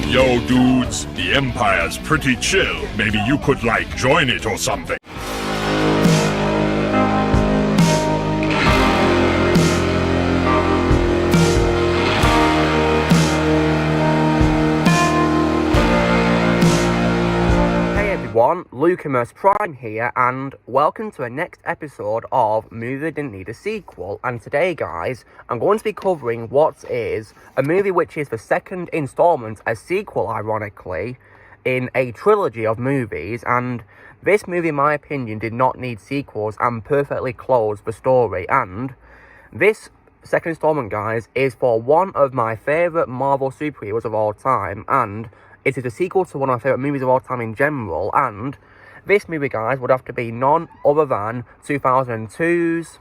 Yo, dudes, the Empire's pretty chill. Maybe you could, join it or something. Hey everyone, Lucamus Prime here, and welcome to the next episode of Movie That Didn't Need a Sequel. And today, guys, I'm going to be covering what is a movie which is the second installment, a sequel, ironically, in a trilogy of movies. And this movie, in my opinion, did not need sequels and perfectly closed the story. And this second installment, guys, is for one of my favourite Marvel superheroes of all time, and it is a sequel to one of my favourite movies of all time in general, and this movie, guys, would have to be none other than 2002's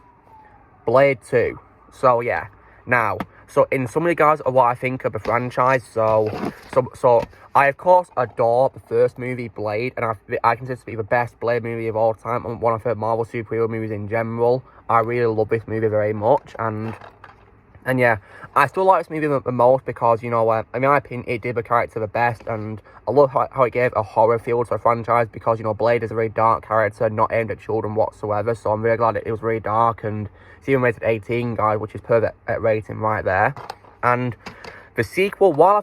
Blade 2. So, yeah. Now, so in summary, guys, of what I think of the franchise, so I, of course, adore the first movie, Blade, and I consider it to be the best Blade movie of all time, and one of my favourite Marvel superhero movies in general. I really love this movie very much, and yeah, I still like this movie the most because, in my opinion, it did the character the best, and I love how it gave a horror feel to the franchise because, Blade is a very dark character, not aimed at children whatsoever, so I'm really glad it was very dark, and it's even rated 18, guys, which is perfect rating right there. And the sequel, while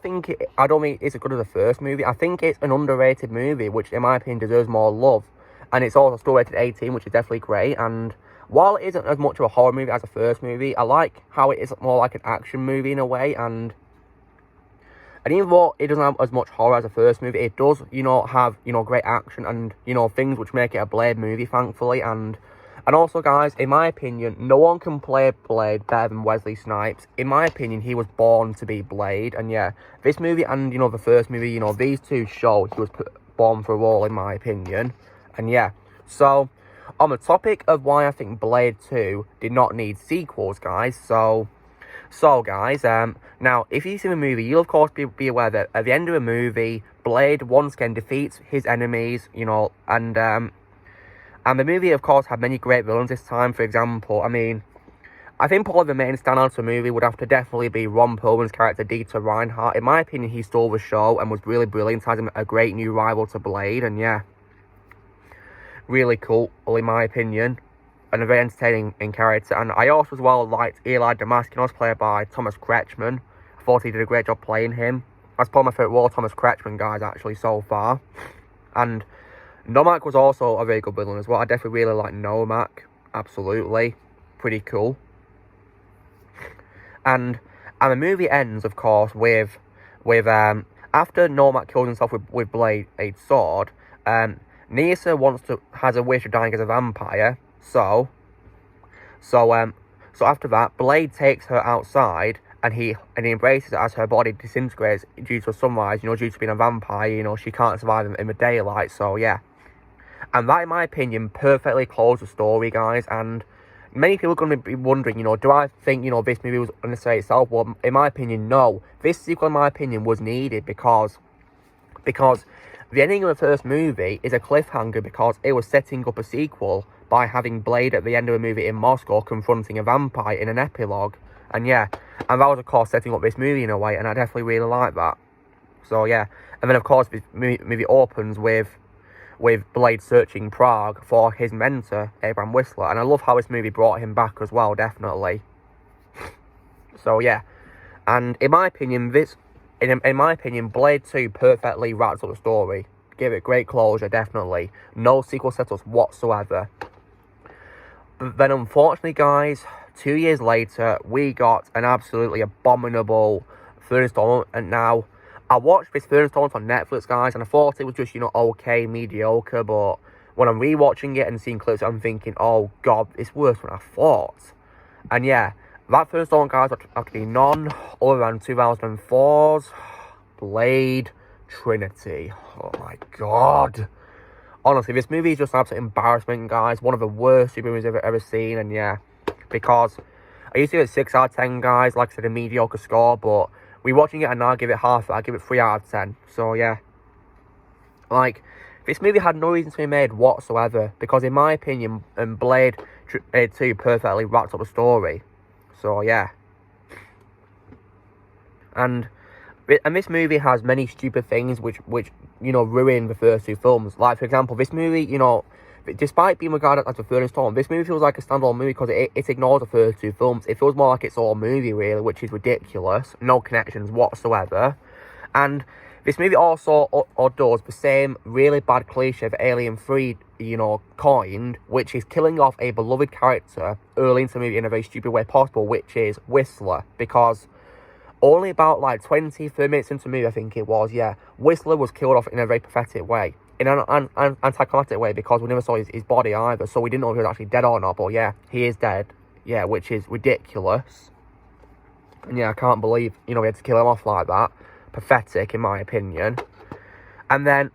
I don't think it's as good as the first movie, I think it's an underrated movie, which, in my opinion, deserves more love, and it's also still rated 18, which is definitely great, and while it isn't as much of a horror movie as the first movie, I like how it is more like an action movie in a way, and even though it doesn't have as much horror as the first movie, it does, have, great action and, things which make it a Blade movie, thankfully, and also, guys, in my opinion, no one can play Blade better than Wesley Snipes. In my opinion, he was born to be Blade, and yeah, this movie and, the first movie, these two show he was born for a role, in my opinion, and yeah, so on the topic of why I think Blade 2 did not need sequels, guys, so guys, now, if you've seen the movie, you'll of course be aware that at the end of the movie, Blade once again defeats his enemies, and the movie, of course, had many great villains this time. For example, I think probably the main standout of the movie would have to definitely be Ron Perlman's character, Dieter Reinhardt. In my opinion, he stole the show and was really brilliant, as a great new rival to Blade, and yeah, really cool, in my opinion, and a very entertaining in character. And I also as well liked Eli Damascus, played by Thomas Kretschmann. I thought he did a great job playing him. That's probably my favourite role, Thomas Kretschmann, guys, actually, so far. And Nomak was also a very good villain as well. I definitely really like Nomak, absolutely, pretty cool. And the movie ends, of course, with after Nomak kills himself with Blade's sword, Nyssa has a wish of dying as a vampire, so after that, Blade takes her outside, and he embraces her as her body disintegrates due to sunrise, due to being a vampire, she can't survive in the daylight, so yeah. And that, in my opinion, perfectly closed the story, guys, and many people are going to be wondering, do I think, this movie was unnecessary itself? Well, in my opinion, no. This sequel, in my opinion, was needed because the ending of the first movie is a cliffhanger because it was setting up a sequel by having Blade at the end of the movie in Moscow confronting a vampire in an epilogue. And yeah, and that was, of course, setting up this movie in a way, and I definitely really like that. So yeah, and then, of course, this movie opens with Blade searching Prague for his mentor, Abraham Whistler, and I love how this movie brought him back as well, definitely. So yeah, and in my opinion, Blade 2 perfectly wraps up the story. Give it great closure, definitely. No sequel setups whatsoever. But then, unfortunately, guys, 2 years later, we got an absolutely abominable third installment. And now, I watched this third installment on Netflix, guys, and I thought it was just, okay, mediocre. But when I'm rewatching it and seeing clips, I'm thinking, oh, God, it's worse than I thought. And yeah, that first installment, guys, have to be none other than 2004's Blade Trinity. Oh my God. Honestly, this movie is just an absolute embarrassment, guys. One of the worst super movies I've ever seen. And yeah, because I used to give it 6 out of 10, guys. Like I said, a mediocre score. But rewatching it and now I give it half. I give it 3 out of 10. So yeah. This movie had no reason to be made whatsoever. Because in my opinion, Blade 2 perfectly wrapped up the story. So yeah. And And this movie has many stupid things which ruin the first two films. Like, for example, this movie, despite being regarded as a third installment, this movie feels like a standalone movie because it ignores the first two films. It feels more like its own movie, really, which is ridiculous. No connections whatsoever. And this movie also does the same really bad cliche that Alien 3, coined, which is killing off a beloved character early into the movie in a very stupid way possible, which is Whistler, because only about, 20, 30 minutes into the movie, I think it was, yeah, Whistler was killed off in a very pathetic way. In an anticlimactic way, because we never saw his body either, so we didn't know if he was actually dead or not, but yeah, he is dead. Yeah, which is ridiculous. And yeah, I can't believe, we had to kill him off like that. Pathetic, in my opinion. And then,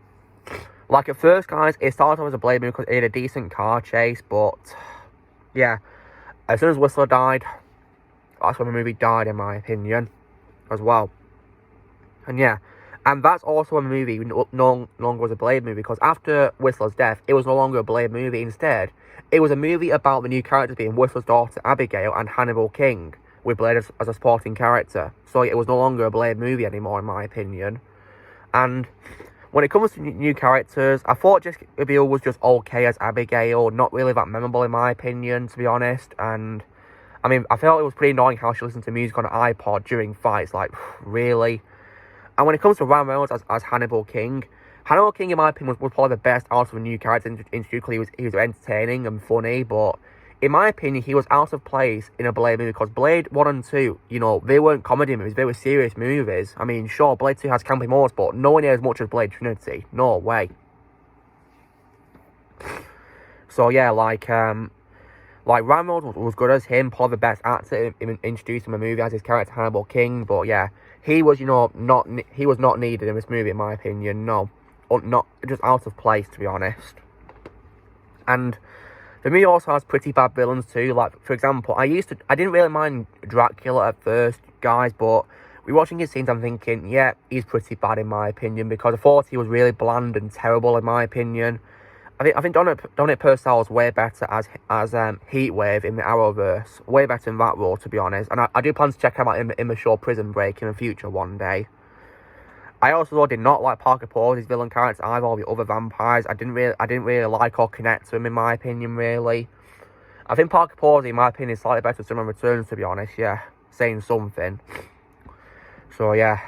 at first, guys, it started off as a Blade movie because it had a decent car chase, but yeah, as soon as Whistler died, that's when the movie died, in my opinion, as well. And yeah, and that's also when the movie no longer was a Blade movie, because after Whistler's death, it was no longer a Blade movie. Instead, it was a movie about the new characters being Whistler's daughter, Abigail, and Hannibal King, with Blade as a supporting character. So it was no longer a Blade movie anymore, in my opinion. And when it comes to new characters, I thought Jessica Biel was just okay as Abigail, not really that memorable, in my opinion, to be honest. And I mean, I felt it was pretty annoying how she listened to music on an iPod during fights, really. And when it comes to Ryan Reynolds as Hannibal King, in my opinion, was probably the best out of the new character introduced, because he was entertaining and funny, but in my opinion, he was out of place in a Blade movie, because Blade 1 and 2, they weren't comedy movies, they were serious movies. I mean, sure, Blade 2 has campy moments, but nowhere near as much as Blade Trinity. No way. So yeah, Ryan Reynolds was good as him, probably the best actor in introducing the movie as his character Hannibal King, but yeah, he was, he was not needed in this movie, in my opinion. No, not just out of place, to be honest. And the movie also has pretty bad villains too. For example, I didn't really mind Dracula at first, guys, but rewatching his scenes, I'm thinking, yeah, he's pretty bad, in my opinion, because I thought he was really bland and terrible, in my opinion. I think Dominic Purcell is way better as Heatwave in the Arrowverse. Way better in that role, to be honest. And I do plan to check him out in the show Prison Break in the future one day. I also did not like Parker Posey's villain character either, or the other vampires. I didn't really like or connect to him, in my opinion, really. I think Parker Posey, in my opinion, is slightly better than Superman Returns, to be honest, yeah. Saying something. So yeah.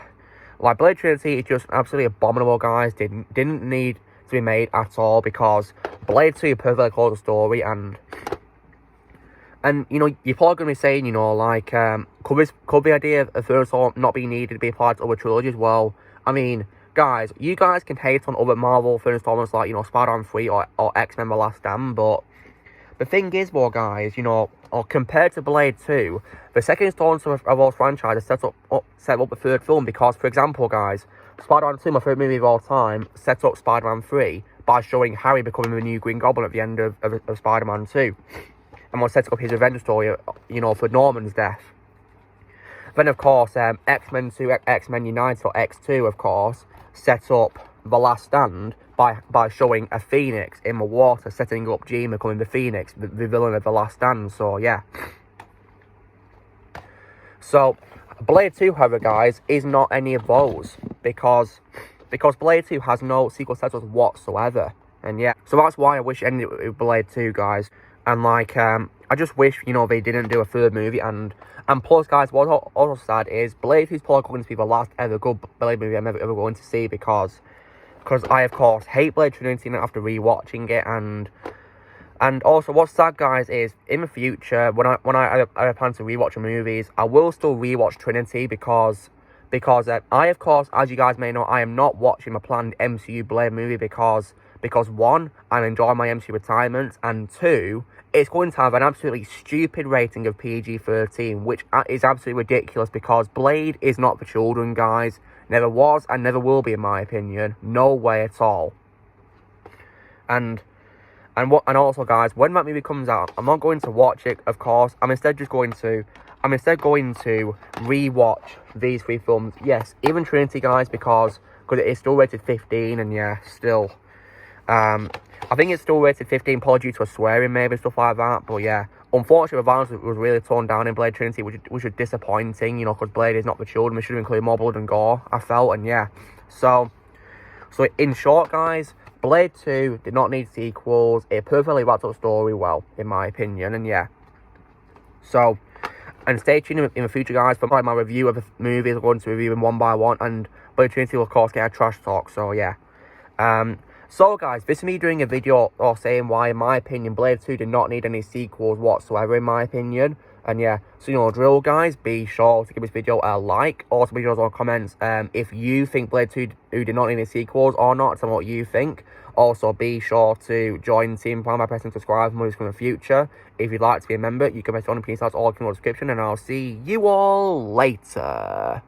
Blade Trinity is just absolutely abominable, guys. Didn't need to be made at all, because Blade 2 perfectly closed the story, and you're probably going to be saying, could the idea of third installment not be needed to be applied to other trilogies? Well, I mean, guys, you guys can hate on other Marvel third installments like, Spider-Man 3 or X-Men The Last Stand, but the thing is, well, guys, or compared to Blade 2, the second installment of all franchises set up the third film, because, for example, guys, Spider-Man 2, my favourite movie of all time, set up Spider-Man 3 by showing Harry becoming the new Green Goblin at the end of Spider-Man 2. And was setting up his revenge story, for Norman's death. Then, of course, X-Men 2, X-Men United, or X2, of course, set up The Last Stand by showing a Phoenix in the water, setting up Jean becoming the Phoenix, the villain of The Last Stand. So, yeah. So, Blade 2, however, guys, is not any of those, because Blade 2 has no sequel titles whatsoever. And yeah, so that's why I wish it ended with Blade 2, guys. And I just wish, they didn't do a third movie. And plus, guys, what's also sad is Blade 2 is probably going to be the last ever good Blade movie I'm ever going to see, because I, of course, hate Blade Trinity after rewatching it. And also, what's sad, guys, is in the future, when I plan to rewatch the movies, I will still rewatch Trinity, because I, of course, as you guys may know, I am not watching my planned MCU Blade movie, because one, I'm enjoying my MCU retirement, and two, it's going to have an absolutely stupid rating of PG-13, which is absolutely ridiculous, because Blade is not for children, guys. Never was and never will be, in my opinion. No way at all. And also, guys, when that movie comes out, I'm not going to watch it, of course. I'm instead going to rewatch these three films. Yes, even Trinity, guys, because it is still rated 15, and yeah, still. I think it's still rated 15, probably due to a swearing, maybe, stuff like that. But yeah, unfortunately, the violence was really toned down in Blade Trinity, which is disappointing, you know, because Blade is not for children. We should have included more blood and gore, I felt, and yeah. So in short, guys, Blade 2 did not need sequels. It perfectly wrapped up the story well, in my opinion, and yeah. So, and stay tuned in the future, guys, for my review of the movies. I'm going to review them one by one, and Blade Trinity will, of course, get a trash talk, so yeah. So guys, this is me doing a video or saying why, in my opinion, Blade 2 did not need any sequels whatsoever, in my opinion. And yeah, so you know the drill, guys. Be sure to give this video a like. Also, be sure to comments if you think Blade 2 did not need any sequels or not. Tell me what you think. Also, be sure to join the team plan by pressing subscribe for movies from the future. If you'd like to be a member, you can press on the piece or in the description, and I'll see you all later.